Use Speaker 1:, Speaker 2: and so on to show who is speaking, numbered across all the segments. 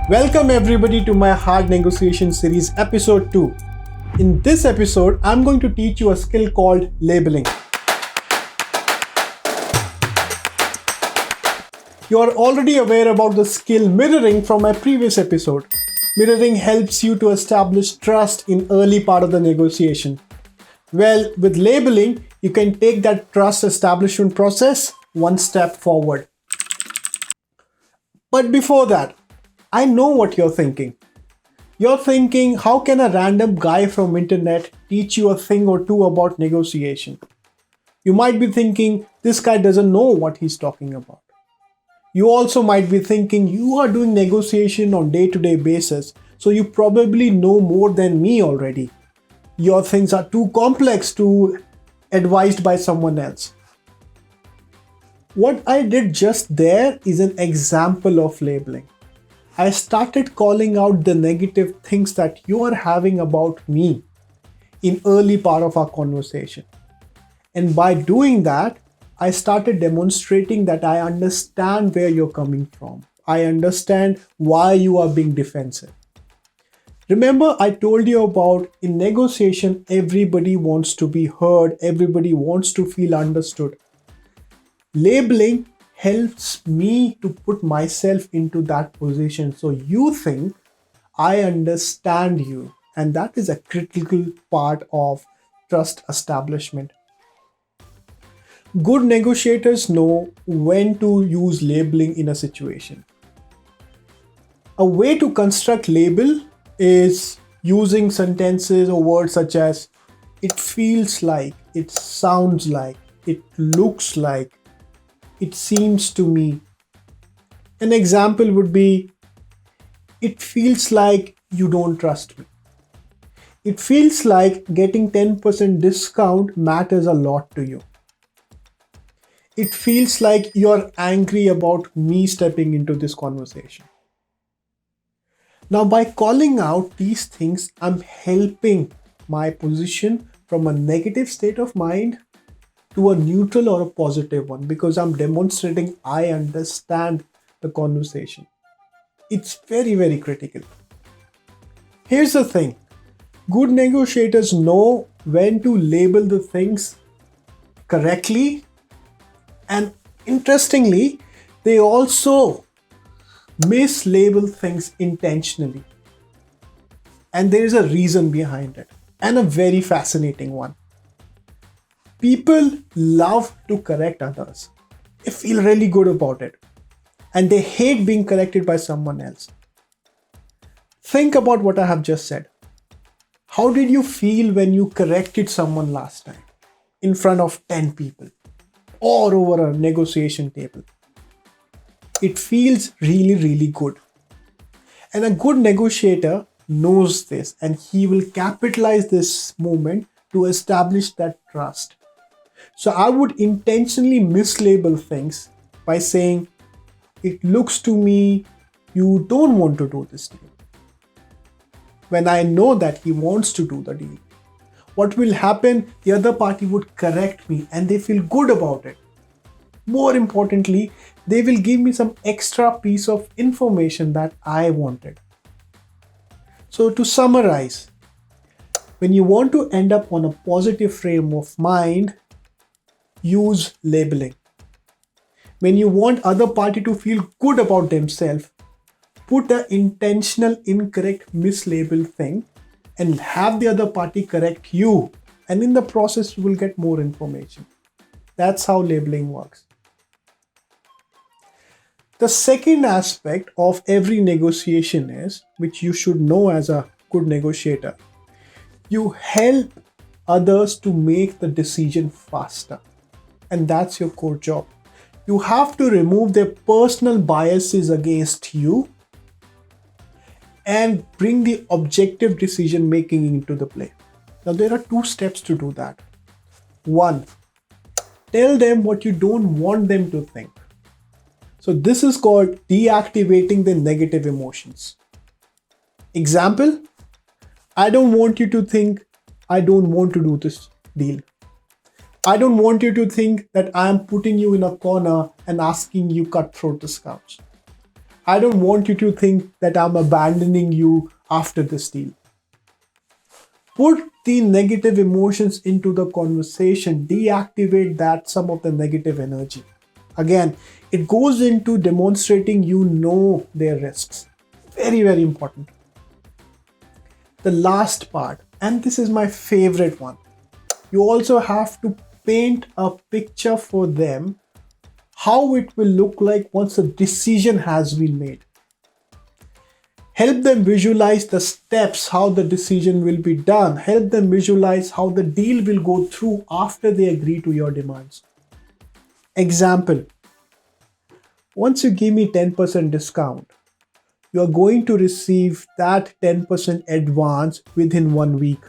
Speaker 1: Welcome everybody to my Hard Negotiation series episode 2. In this episode, I'm going to teach you a skill called labeling. You are already aware about the skill mirroring from my previous episode. Mirroring helps you to establish trust in early part of the negotiation. Well, with labeling, you can take that trust establishment process one step forward. But before that, I know what you're thinking. You're thinking, how can a random guy from internet teach you a thing or two about negotiation? You might be thinking, this guy doesn't know what he's talking about. You also might be thinking, you are doing negotiation on day-to-day basis, so you probably know more than me already. Your things are too complex to advised by someone else. What I did just there is an example of labeling. I started calling out the negative things that you are having about me in early part of our conversation. And by doing that, I started demonstrating that I understand where you're coming from. I understand why you are being defensive. Remember, I told you about in negotiation, everybody wants to be heard, everybody wants to feel understood. Labeling helps me to put myself into that position so you think I understand you, and that is a critical part of trust establishment. Good negotiators know when to use labeling in a situation. A way to construct label is using sentences or words such as it feels like, it sounds like, it looks like, it seems to me. An example would be, it feels like you don't trust me. It feels like getting 10% discount matters a lot to you. It feels like you're angry about me stepping into this conversation. Now, by calling out these things, I'm helping my position from a negative state of mind to a neutral or a positive one because I'm demonstrating I understand the conversation. It's very, very critical. Here's the thing. Good negotiators know when to label the things correctly, and interestingly, they also mislabel things intentionally. And there is a reason behind it, and a very fascinating one. People love to correct others. They feel really good about it. And they hate being corrected by someone else. Think about what I have just said. How did you feel when you corrected someone last time? In front of 10 people or over a negotiation table? It feels really, really good. And a good negotiator knows this, and he will capitalize this moment to establish that trust. So I would intentionally mislabel things by saying, it looks to me you don't want to do this deal. When I know that he wants to do the deal, what will happen? The other party would correct me and they feel good about it. More importantly, they will give me some extra piece of information that I wanted. So to summarize, when you want to end up on a positive frame of mind, use labeling. When you want other party to feel good about themselves, put an intentional incorrect mislabeled thing and have the other party correct you. And in the process, you will get more information. That's how labeling works. The second aspect of every negotiation is, which you should know as a good negotiator, you help others to make the decision faster. And that's your core job. You have to remove their personal biases against you and bring the objective decision making into the play. Now, there are 2 steps to do that. 1, tell them what you don't want them to think. So this is called deactivating the negative emotions. Example, I don't want you to think I don't want to do this deal. I don't want you to think that I am putting you in a corner and asking you cutthroat discounts. I don't want you to think that I'm abandoning you after this deal. Put the negative emotions into the conversation, deactivate that some of the negative energy. Again, it goes into demonstrating you know their risks. Very, very important. The last part, and this is my favorite one, you also have to paint a picture for them how it will look like once a decision has been made. Help them visualize the steps, how the decision will be done. Help them visualize how the deal will go through after they agree to your demands. Example, once you give me 10% discount, you are going to receive that 10% advance within 1 week.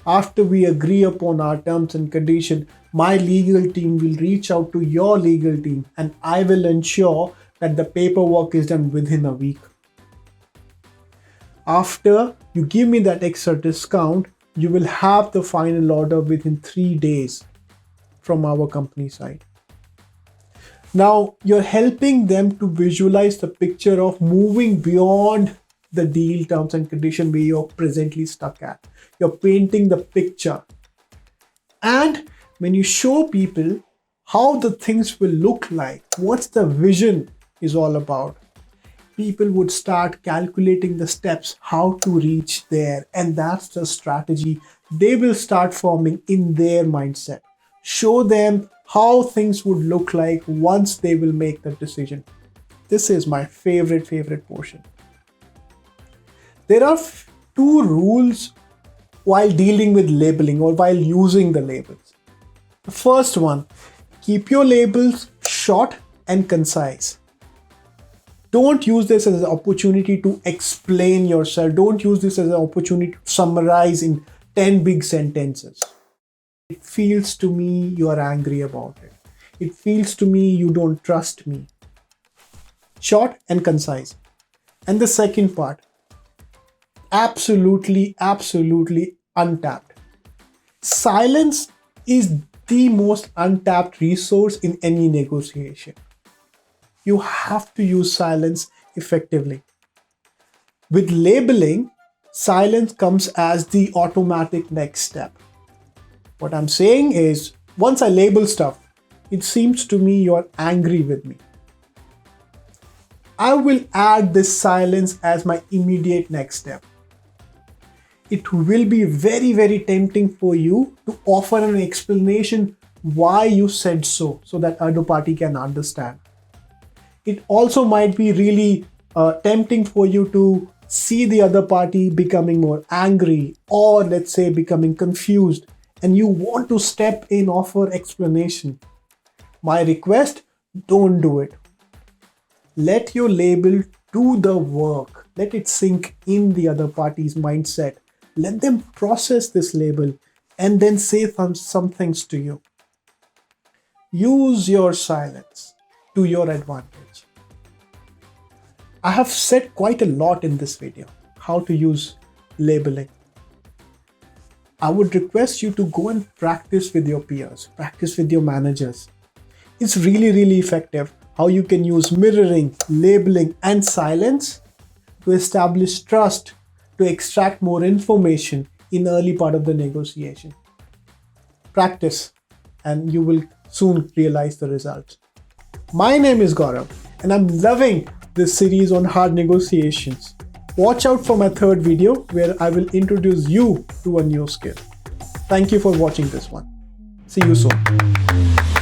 Speaker 1: After we agree upon our terms and conditions, my legal team will reach out to your legal team and I will ensure that the paperwork is done within a week. After you give me that extra discount, you will have the final order within 3 days from our company side. Now you're helping them to visualize the picture of moving beyond the deal terms and condition where you're presently stuck at. You're painting the picture. And when you show people how the things will look like, what's the vision is all about, people would start calculating the steps how to reach there, and that's the strategy they will start forming in their mindset. Show them how things would look like once they will make the decision. This is my favorite portion. There are 2 rules while dealing with labeling or while using the labels. The first one, keep your labels short and concise. Don't use this as an opportunity to explain yourself. Don't use this as an opportunity to summarize in 10 big sentences. It feels to me you are angry about it. It feels to me you don't trust me. Short and concise. And the second part, absolutely untapped. Silence is the most untapped resource in any negotiation. You have to use silence effectively. With labeling, silence comes as the automatic next step. What I'm saying is, once I label stuff, it seems to me you're angry with me. I will add this silence as my immediate next step. It will be very tempting for you to offer an explanation why you said so that other party can understand. It also might be really tempting for you to see the other party becoming more angry or let's say becoming confused, and you want to step in, offer explanation. My request, don't do it. Let your label do the work. Let it sink in the other party's mindset. Let them process this label and then say some things to you. Use your silence to your advantage. I have said quite a lot in this video, how to use labeling. I would request you to go and practice with your peers, practice with your managers. It's really effective how you can use mirroring, labeling, and silence to establish trust, to extract more information in the early part of the negotiation. Practice and you will soon realize the results. My name is Gaurav and I'm loving this series on hard negotiations. Watch out for my third video where I will introduce you to a new skill. Thank you for watching this one. See you soon.